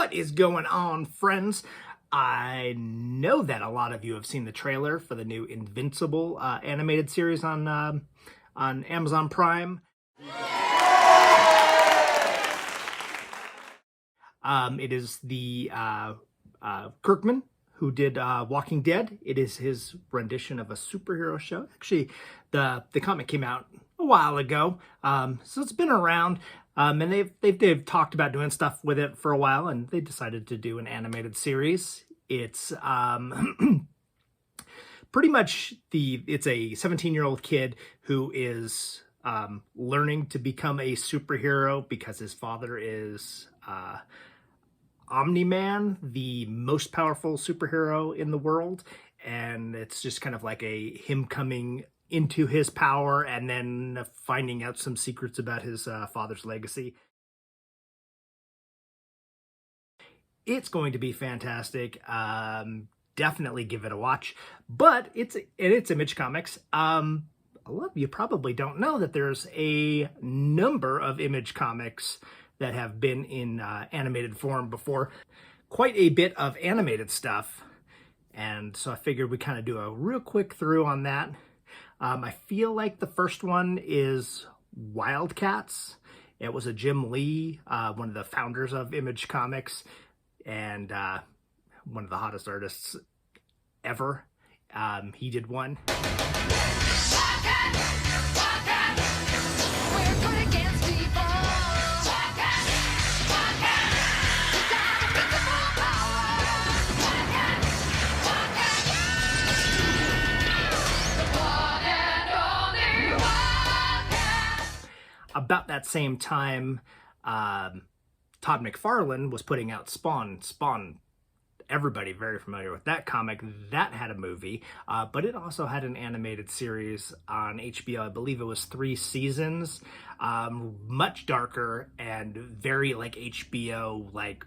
What is going on, friends? I know that a lot of you have seen the trailer for the new Invincible animated series on Amazon Prime. It is the Kirkman who did Walking Dead. It is his rendition of a superhero show. Actually, the comic came out a while ago, so it's been around. And they've talked about doing stuff with it for a while, and they decided to do an animated series. It's pretty much it's a 17-year-old kid who is learning to become a superhero because his father is Omni-Man, the most powerful superhero in the world, and it's just kind of like him coming into his power and then finding out some secrets about his father's legacy. It's going to be fantastic. Definitely give it a watch. But it's Image Comics. A lot of you probably don't know that there's a number of Image Comics that have been in animated form before. Quite a bit of animated stuff. And so I figured we'd kind of do a real quick through on that. I feel like the first one is Wildcats. It was a Jim Lee, one of the founders of Image Comics, and one of the hottest artists ever. He did one. About that same time, Todd McFarlane was putting out Spawn. Spawn, everybody very familiar with that comic. That had a movie, but it also had an animated series on HBO. I believe it was 3 seasons, much darker and very like HBO, like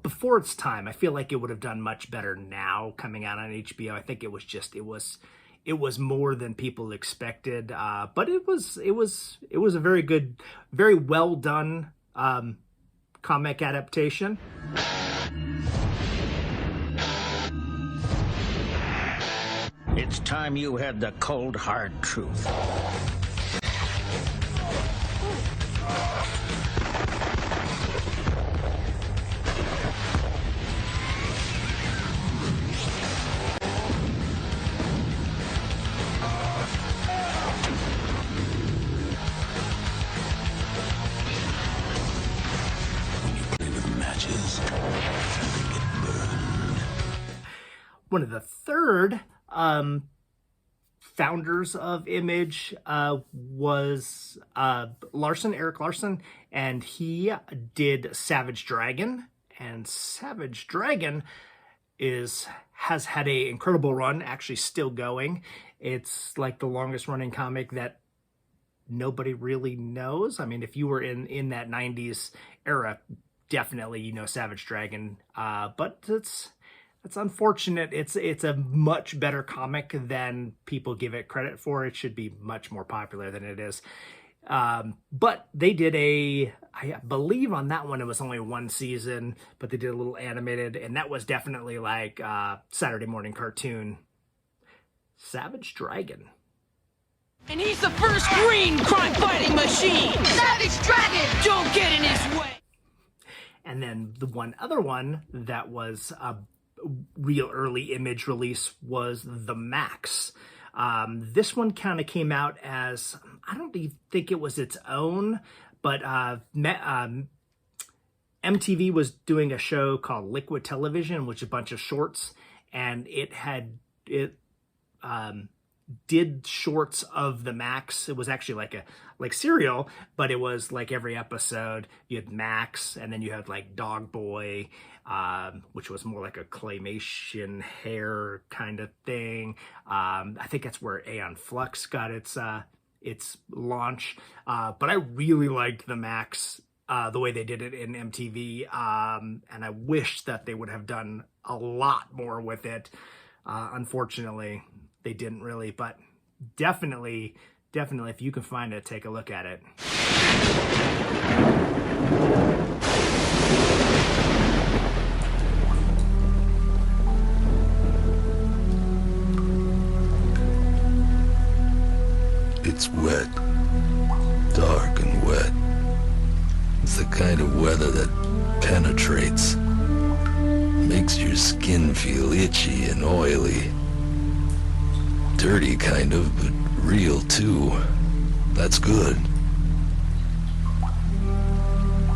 before its time. I feel like it would have done much better now coming out on HBO. I think it was more than people expected, but it was a very good, very well done comic adaptation. It's time you had the cold, hard truth. One of the third founders of Image was Eric Larson, and he did Savage Dragon. And Savage Dragon has had an incredible run, actually still going. It's like the longest running comic that nobody really knows. I mean, if you were in that 90s era, definitely you know Savage Dragon, but it's unfortunate. It's a much better comic than people give it credit for. It should be much more popular than it is. But they did I believe on that one it was only 1 season, but they did a little animated, and that was definitely like Saturday morning cartoon. Savage Dragon. And he's the first green crime-fighting machine! Savage Dragon! Don't get in his way! And then the other one that was a real early Image release was the Maxx. This one kind of came out as, I don't even think it was its own, but MTV was doing a show called Liquid Television, which is a bunch of shorts, and it did shorts of the Maxx. It was actually like cereal, but it was like every episode you had Maxx, and then you had like Dog Boy, which was more like a claymation hair kind of thing. I think that's where Aeon Flux got its launch. But I really liked the Maxx, the way they did it in MTV, and I wish that they would have done a lot more with it. Unfortunately, they didn't really, but definitely if you can find it, take a look at it. the kind of weather that penetrates. Makes your skin feel itchy and oily. Dirty kind of, but real too. That's good.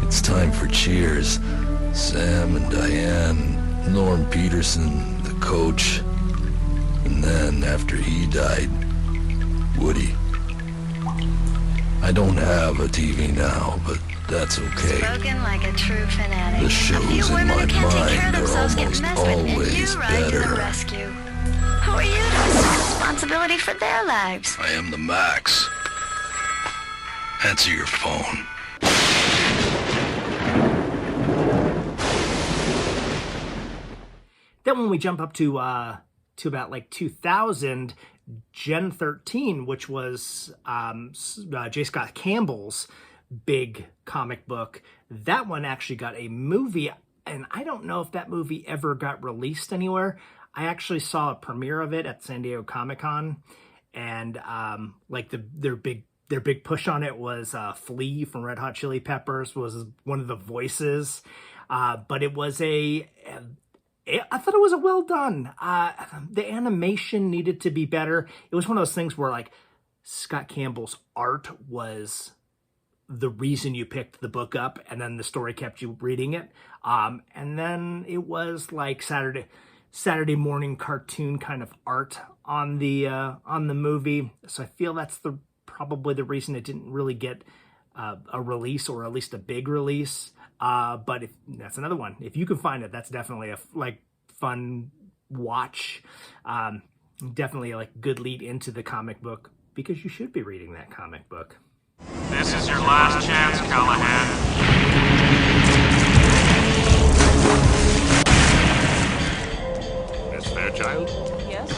It's time for cheers. Sam and Diane, Norm Peterson, the coach, and then after he died, Woody. I don't have a TV now, but that's okay. Spoken like a true fanatic. The A few shows in women my who can't take care of mind are themselves get almost messed with, and always you ride to the better. rescue. Who are you to assume responsibility for their lives? I am the Maxx. Answer your phone. Then when we jump up to about like 2000, Gen 13, which was J. Scott Campbell's big comic book, that one actually got a movie, and I don't know if that movie ever got released anywhere. I actually saw a premiere of it at San Diego Comic-Con, and like their big push on it was Flea from Red Hot Chili Peppers was one of the voices, but it was I thought it was a well done. The animation needed to be better. It was one of those things where like Scott Campbell's art was the reason you picked the book up, and then the story kept you reading it. And then it was like Saturday morning cartoon kind of art on the movie. So I feel that's probably the reason it didn't really get a release, or at least a big release. But that's another one. If you can find it, that's definitely a fun watch. Definitely a good lead into the comic book, because you should be reading that comic book. This is your last chance, Callahan. Miss Fairchild? Yes?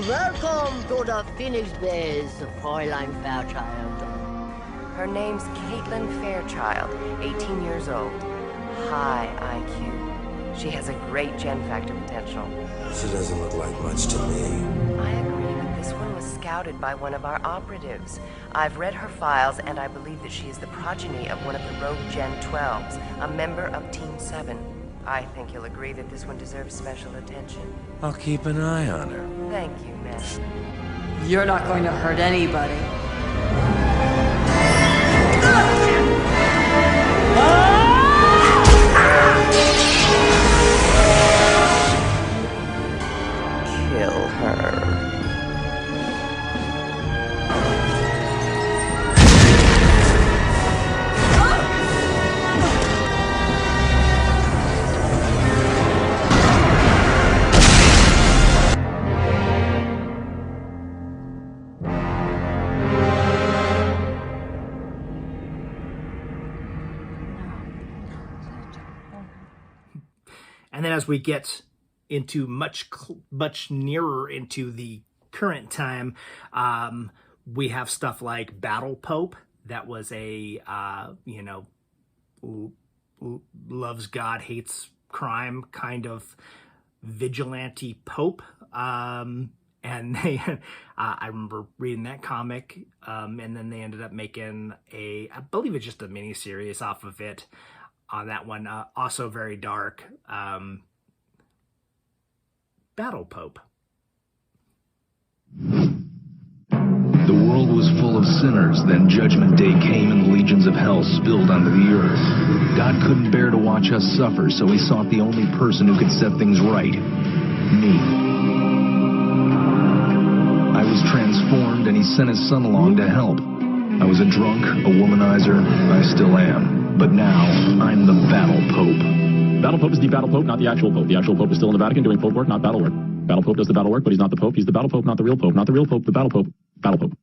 Welcome to the Phoenix Base, Fräulein Fairchild. Her name's Caitlin Fairchild, 18 years old. High IQ. She has a great gen factor potential. She doesn't look like much to me. I agree, but this one was scouted by one of our operatives. I've read her files, and I believe that she is the progeny of one of the rogue Gen 12s, a member of Team 7. I think you'll agree that this one deserves special attention. I'll keep an eye on her. Thank you, miss. You're not going to hurt anybody. Kill her. And then as we get into much nearer into the current time, we have stuff like Battle Pope. That was a, loves God, hates crime kind of vigilante Pope. And they, I remember reading that comic, and then they ended up making I believe it's just a mini series off of it. On that one, also very dark, Battle Pope. The world was full of sinners. Then Judgment Day came and the legions of hell spilled onto the earth. God couldn't bear to watch us suffer, so he sought the only person who could set things right. Me. I was transformed and he sent his son along to help. I was a drunk, a womanizer, I still am. But now, I'm the Battle Pope. Battle Pope is the Battle Pope, not the actual Pope. The actual Pope is still in the Vatican doing Pope work, not battle work. Battle Pope does the battle work, but he's not the Pope. He's the Battle Pope, not the real Pope. Not the real Pope, the Battle Pope. Battle Pope.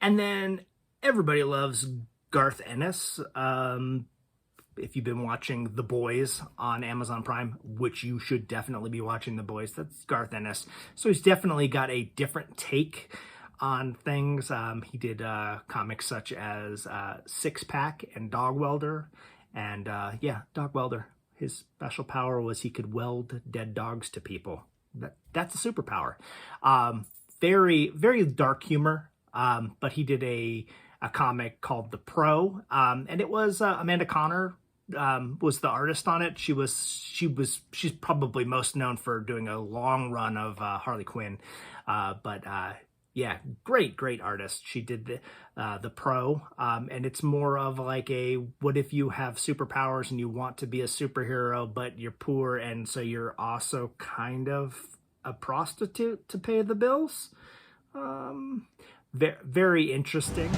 And then everybody loves Garth Ennis. If you've been watching The Boys on Amazon Prime, which you should definitely be watching The Boys, that's Garth Ennis. So he's definitely got a different take on things. He did comics such as Six Pack and Dog Welder. And Dog Welder. His special power was he could weld dead dogs to people. That's a superpower. very, very dark humor. But he did a comic called The Pro, and it was Amanda Connor was the artist on it. She's probably most known for doing a long run of Harley Quinn, but yeah, great artist. She did the Pro, and it's more of like a what if you have superpowers and you want to be a superhero, but you're poor, and so you're also kind of a prostitute to pay the bills. Very interesting.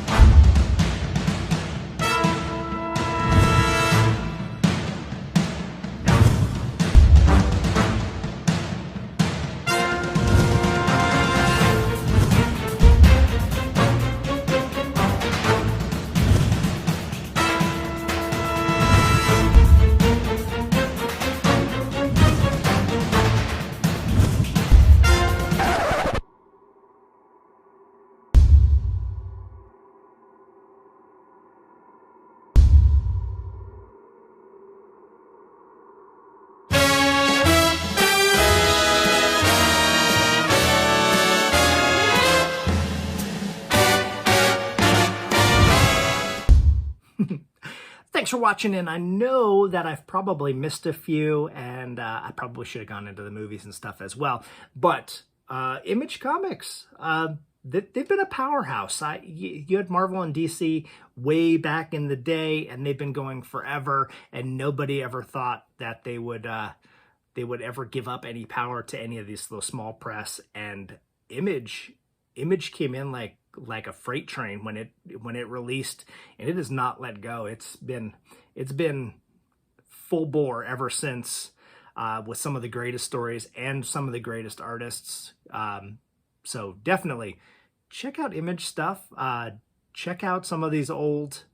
Thanks for watching, and I know that I've probably missed a few, and I probably should have gone into the movies and stuff as well, but Image Comics, they've been a powerhouse. You had Marvel and DC way back in the day, and they've been going forever, and nobody ever thought that they would ever give up any power to any of these little small press, and Image came in like a freight train when it released, and it has not let go. It's been full bore ever since, with some of the greatest stories and some of the greatest artists. So definitely check out Image stuff. Check out some of these old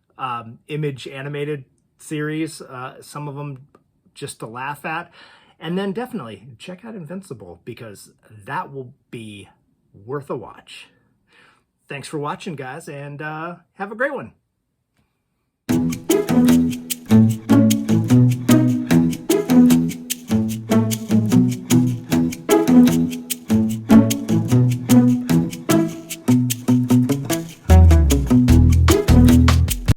Image animated series, some of them just to laugh at, and then definitely check out Invincible, because that will be worth a watch. Thanks for watching, guys, and have a great one.